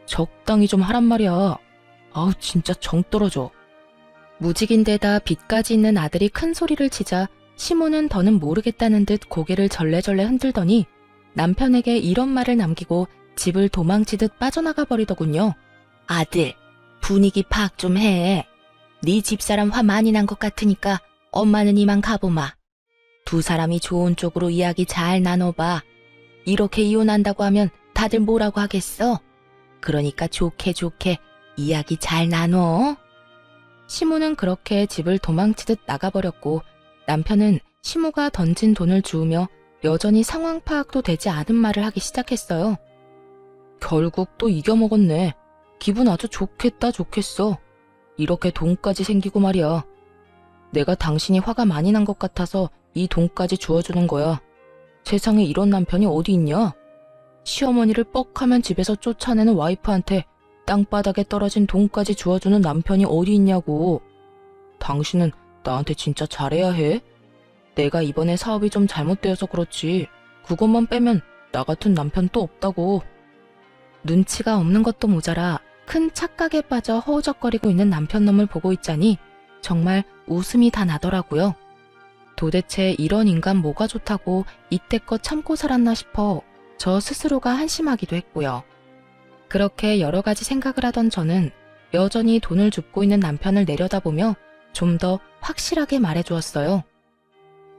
Speaker 1: 적당히 좀 하란 말이야. 아우 진짜 정 떨어져. 무직인데다 빚까지 있는 아들이 큰 소리를 치자 시모는 더는 모르겠다는 듯 고개를 절레절레 흔들더니 남편에게 이런 말을 남기고 집을 도망치듯 빠져나가 버리더군요. 아들, 분위기 파악 좀 해. 네 집사람 화 많이 난 것 같으니까 엄마는 이만 가보마. 두 사람이 좋은 쪽으로 이야기 잘 나눠봐. 이렇게 이혼한다고 하면 다들 뭐라고 하겠어? 그러니까 좋게 이야기 잘 나눠. 시모는 그렇게 집을 도망치듯 나가버렸고 남편은 시모가 던진 돈을 주우며 여전히 상황 파악도 되지 않은 말을 하기 시작했어요. 결국 또 이겨먹었네. 기분 아주 좋겠어. 이렇게 돈까지 생기고 말이야. 내가 당신이 화가 많이 난 것 같아서 이 돈까지 주워주는 거야. 세상에 이런 남편이 어디 있냐? 시어머니를 뻑하면 집에서 쫓아내는 와이프한테 땅바닥에 떨어진 돈까지 주워주는 남편이 어디 있냐고. 당신은 나한테 진짜 잘해야 해. 내가 이번에 사업이 좀 잘못되어서 그렇지. 그것만 빼면 나 같은 남편 또 없다고. 눈치가 없는 것도 모자라 큰 착각에 빠져 허우적거리고 있는 남편 놈을 보고 있자니 정말 웃음이 다 나더라고요. 도대체 이런 인간 뭐가 좋다고 이때껏 참고 살았나 싶어 저 스스로가 한심하기도 했고요. 그렇게 여러 가지 생각을 하던 저는 여전히 돈을 줍고 있는 남편을 내려다보며 좀 더 확실하게 말해주었어요.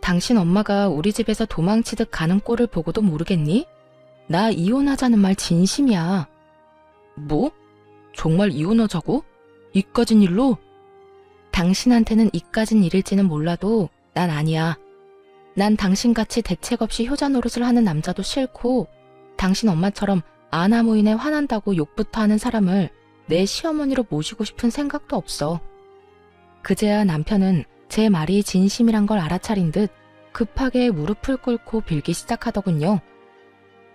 Speaker 1: 당신 엄마가 우리 집에서 도망치듯 가는 꼴을 보고도 모르겠니? 나 이혼하자는 말 진심이야. 뭐? 정말 이혼하자고? 이까진 일로? 당신한테는 이까진 일일지는 몰라도 난 아니야. 난 당신같이 대책 없이 효자 노릇을 하는 남자도 싫고 당신 엄마처럼 아나무인에 화난다고 욕부터 하는 사람을 내 시어머니로 모시고 싶은 생각도 없어. 그제야 남편은 제 말이 진심이란 걸 알아차린 듯 급하게 무릎을 꿇고 빌기 시작하더군요.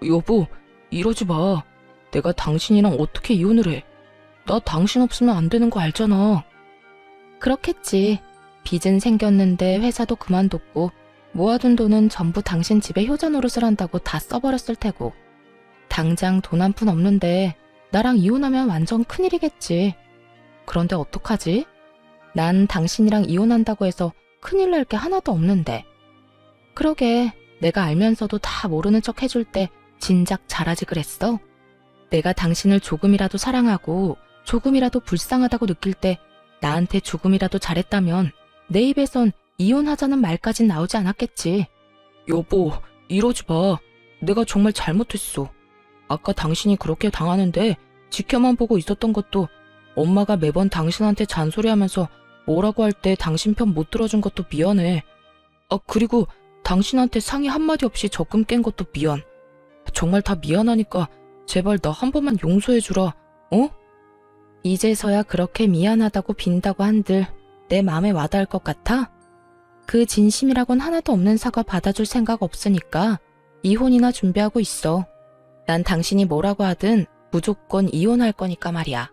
Speaker 1: 여보, 이러지 마. 내가 당신이랑 어떻게 이혼을 해. 나 당신 없으면 안 되는 거 알잖아. 그렇겠지. 빚은 생겼는데 회사도 그만뒀고 모아둔 돈은 전부 당신 집에 효자 노릇을 한다고 다 써버렸을 테고. 당장 돈 한 푼 없는데 나랑 이혼하면 완전 큰일이겠지. 그런데 어떡하지? 난 당신이랑 이혼한다고 해서 큰일 날 게 하나도 없는데. 그러게 내가 알면서도 다 모르는 척 해줄 때 진작 잘하지 그랬어. 내가 당신을 조금이라도 사랑하고 조금이라도 불쌍하다고 느낄 때 나한테 조금이라도 잘했다면 내 입에선 이혼하자는 말까진 나오지 않았겠지. 여보, 이러지 마. 내가 정말 잘못했어. 아까 당신이 그렇게 당하는데 지켜만 보고 있었던 것도 엄마가 매번 당신한테 잔소리하면서 뭐라고 할 때 당신 편 못 들어준 것도 미안해. 그리고 당신한테 상의 한마디 없이 적금 깬 것도 미안. 정말 다 미안하니까 제발 나 한 번만 용서해주라. 어? 이제서야 그렇게 미안하다고 빈다고 한들 내 맘에 와닿을 것 같아? 그 진심이라곤 하나도 없는 사과 받아줄 생각 없으니까 이혼이나 준비하고 있어. 난 당신이 뭐라고 하든 무조건 이혼할 거니까 말이야.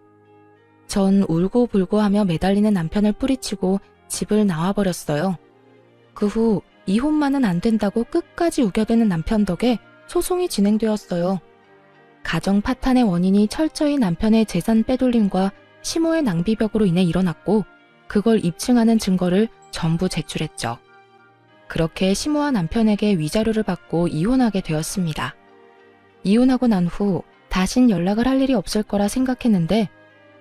Speaker 1: 전 울고불고 하며 매달리는 남편을 뿌리치고 집을 나와버렸어요. 그 후 이혼만은 안 된다고 끝까지 우겨대는 남편 덕에 소송이 진행되었어요. 가정 파탄의 원인이 철저히 남편의 재산 빼돌림과 시모의 낭비벽으로 인해 일어났고 그걸 입증하는 증거를 전부 제출했죠. 그렇게 시모와 남편에게 위자료를 받고 이혼하게 되었습니다. 이혼하고 난 후 다신 연락을 할 일이 없을 거라 생각했는데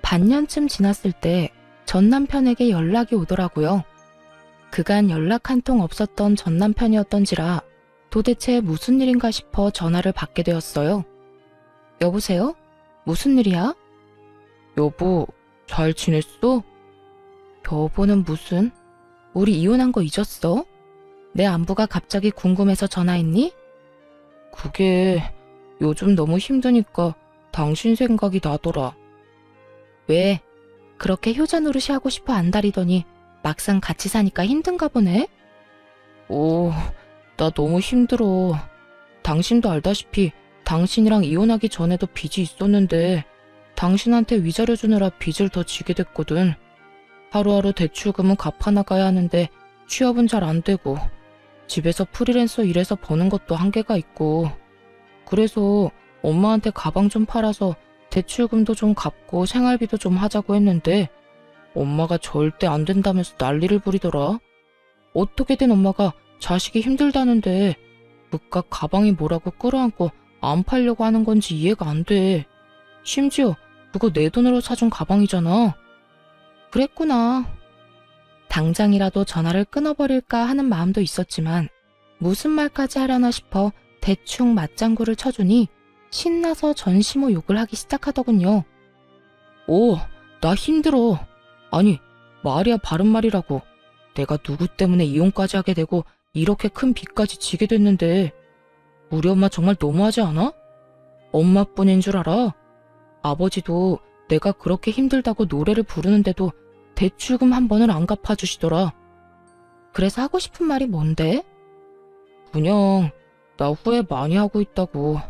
Speaker 1: 반년쯤 지났을 때 전 남편에게 연락이 오더라고요. 그간 연락 한 통 없었던 전 남편이었던지라 도대체 무슨 일인가 싶어 전화를 받게 되었어요. 여보세요? 무슨 일이야? 여보, 잘 지냈어? 여보는 무슨? 우리 이혼한 거 잊었어? 내 안부가 갑자기 궁금해서 전화했니? 그게 요즘 너무 힘드니까 당신 생각이 나더라. 왜? 그렇게 효자 노릇이 하고 싶어 안달이더니 막상 같이 사니까 힘든가 보네? 나 너무 힘들어. 당신도 알다시피 당신이랑 이혼하기 전에도 빚이 있었는데 당신한테 위자료 주느라 빚을 더 지게 됐거든. 하루하루 대출금은 갚아나가야 하는데 취업은 잘 안 되고 집에서 프리랜서 일해서 버는 것도 한계가 있고 그래서 엄마한테 가방 좀 팔아서 대출금도 좀 갚고 생활비도 좀 하자고 했는데 엄마가 절대 안 된다면서 난리를 부리더라. 어떻게 된 엄마가 자식이 힘들다는데 그깟 가방이 뭐라고 끌어안고 안 팔려고 하는 건지 이해가 안 돼. 심지어 그거 내 돈으로 사준 가방이잖아. 그랬구나. 당장이라도 전화를 끊어버릴까 하는 마음도 있었지만 무슨 말까지 하려나 싶어 대충 맞장구를 쳐주니 신나서 전심호 욕을 하기 시작하더군요. 오, 나 힘들어. 아니, 말이야 바른 말이라고. 내가 누구 때문에 이혼까지 하게 되고 이렇게 큰 빚까지 지게 됐는데 우리 엄마 정말 너무하지 않아? 엄마뿐인 줄 알아? 아버지도 내가 그렇게 힘들다고 노래를 부르는데도 대출금 한 번을 안 갚아주시더라. 그래서 하고 싶은 말이 뭔데? 그냥 나 후회 많이 하고 있다고.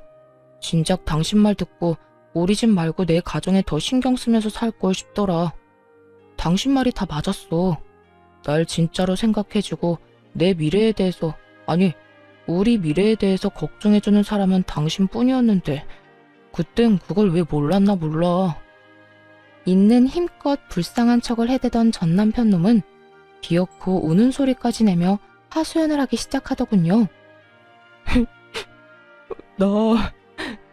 Speaker 1: 진작 당신 말 듣고 우리 집 말고 내 가정에 더 신경 쓰면서 살 걸 싶더라. 당신 말이 다 맞았어. 날 진짜로 생각해주고 내 미래에 대해서, 아니 우리 미래에 대해서 걱정해주는 사람은 당신뿐이었는데 그땐 그걸 왜 몰랐나 몰라. 있는 힘껏 불쌍한 척을 해대던 전 남편 놈은 귀엽고 우는 소리까지 내며 하소연을 하기 시작하더군요. 나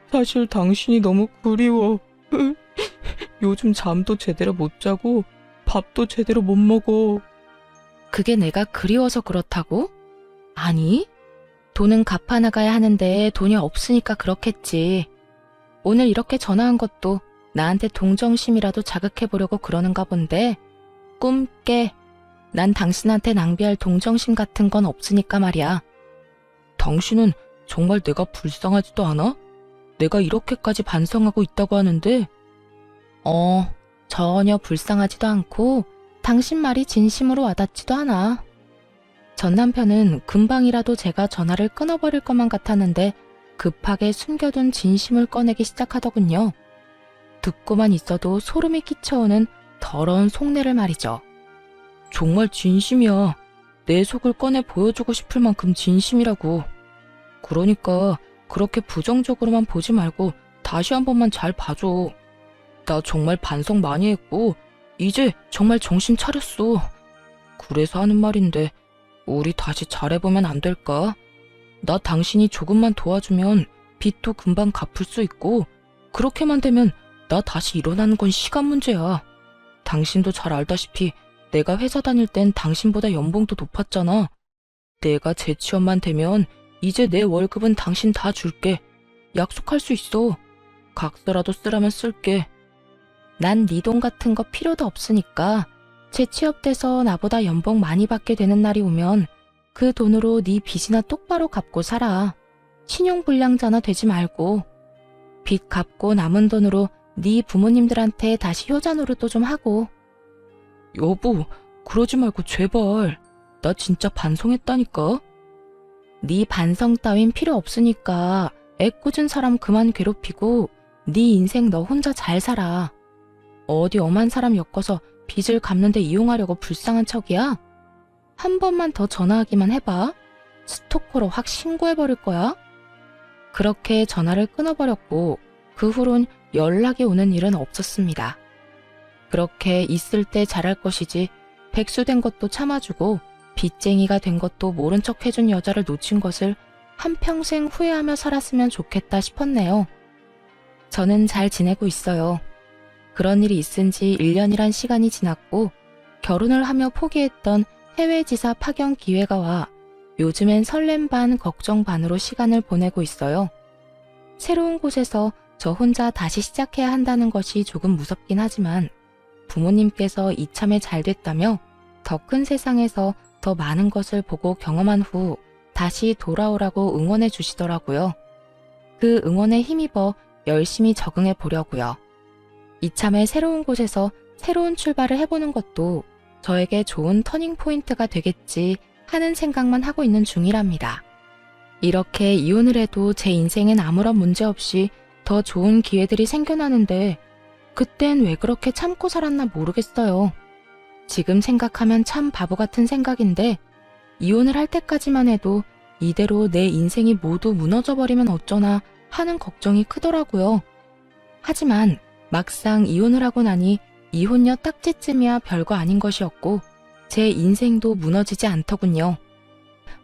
Speaker 1: 사실 당신이 너무 그리워. 요즘 잠도 제대로 못 자고 밥도 제대로 못 먹어. 그게 내가 그리워서 그렇다고? 아니, 돈은 갚아나가야 하는데 돈이 없으니까 그렇겠지. 오늘 이렇게 전화한 것도 나한테 동정심이라도 자극해보려고 그러는가 본데 꿈 깨. 난 당신한테 낭비할 동정심 같은 건 없으니까 말이야. 당신은 정말 내가 불쌍하지도 않아? 내가 이렇게까지 반성하고 있다고 하는데 전혀 불쌍하지도 않고 당신 말이 진심으로 와닿지도 않아. 전 남편은 금방이라도 제가 전화를 끊어버릴 것만 같았는데 급하게 숨겨둔 진심을 꺼내기 시작하더군요. 듣고만 있어도 소름이 끼쳐오는 더러운 속내를 말이죠. 정말 진심이야. 내 속을 꺼내 보여주고 싶을 만큼 진심이라고. 그러니까 그렇게 부정적으로만 보지 말고 다시 한 번만 잘 봐줘. 나 정말 반성 많이 했고 이제 정말 정신 차렸어. 그래서 하는 말인데 우리 다시 잘해보면 안 될까? 나 당신이 조금만 도와주면 빚도 금방 갚을 수 있고 그렇게만 되면 나 다시 일어나는 건 시간 문제야. 당신도 잘 알다시피 내가 회사 다닐 땐 당신보다 연봉도 높았잖아. 내가 재취업만 되면 이제 내 월급은 당신 다 줄게. 약속할 수 있어. 각서라도 쓰라면 쓸게. 난 네 돈 같은 거 필요도 없으니까 재취업돼서 나보다 연봉 많이 받게 되는 날이 오면 그 돈으로 네 빚이나 똑바로 갚고 살아. 신용불량자나 되지 말고. 빚 갚고 남은 돈으로 네 부모님들한테 다시 효자 노릇도 좀 하고. 여보, 그러지 말고 제발. 나 진짜 반성했다니까. 네 반성 따윈 필요 없으니까 애꿎은 사람 그만 괴롭히고 네 인생 너 혼자 잘 살아. 어디 엄한 사람 엮어서 빚을 갚는데 이용하려고 불쌍한 척이야? 한 번만 더 전화하기만 해봐. 스토커로 확 신고해버릴 거야. 그렇게 전화를 끊어버렸고 그 후론 연락이 오는 일은 없었습니다. 그렇게 있을 때 잘할 것이지 백수된 것도 참아주고 빚쟁이가 된 것도 모른 척 해준 여자를 놓친 것을 한평생 후회하며 살았으면 좋겠다 싶었네요. 저는 잘 지내고 있어요. 그런 일이 있은 지 1년이란 시간이 지났고 결혼을 하며 포기했던 해외 지사 파견 기회가 와 요즘엔 설렘 반 걱정 반으로 시간을 보내고 있어요. 새로운 곳에서 저 혼자 다시 시작해야 한다는 것이 조금 무섭긴 하지만 부모님께서 이참에 잘 됐다며 더 큰 세상에서 더 많은 것을 보고 경험한 후 다시 돌아오라고 응원해 주시더라고요. 그 응원에 힘입어 열심히 적응해 보려고요. 이참에 새로운 곳에서 새로운 출발을 해보는 것도 저에게 좋은 터닝 포인트가 되겠지 하는 생각만 하고 있는 중이랍니다. 이렇게 이혼을 해도 제 인생엔 아무런 문제 없이 더 좋은 기회들이 생겨나는데 그땐 왜 그렇게 참고 살았나 모르겠어요. 지금 생각하면 참 바보 같은 생각인데 이혼을 할 때까지만 해도 이대로 내 인생이 모두 무너져버리면 어쩌나 하는 걱정이 크더라고요. 하지만 막상 이혼을 하고 나니 이혼녀 딱지쯤이야 별거 아닌 것이었고 제 인생도 무너지지 않더군요.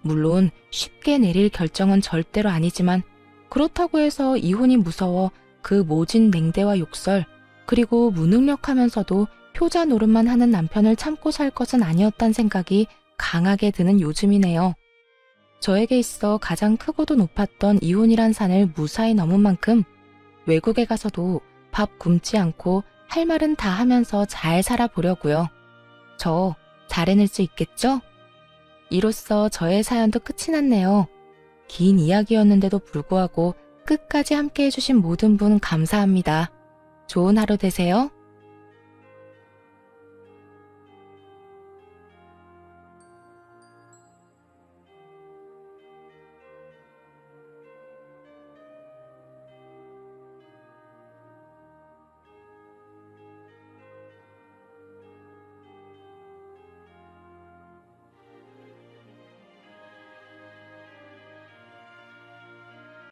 Speaker 1: 물론 쉽게 내릴 결정은 절대로 아니지만 그렇다고 해서 이혼이 무서워 그 모진 냉대와 욕설 그리고 무능력하면서도 효자 노릇만 하는 남편을 참고 살 것은 아니었단 생각이 강하게 드는 요즘이네요. 저에게 있어 가장 크고도 높았던 이혼이란 산을 무사히 넘은 만큼 외국에 가서도 밥 굶지 않고 할 말은 다 하면서 잘 살아보려고요. 저 잘 해낼 수 있겠죠? 이로써 저의 사연도 끝이 났네요. 긴 이야기였는데도 불구하고 끝까지 함께 해주신 모든 분 감사합니다. 좋은 하루 되세요.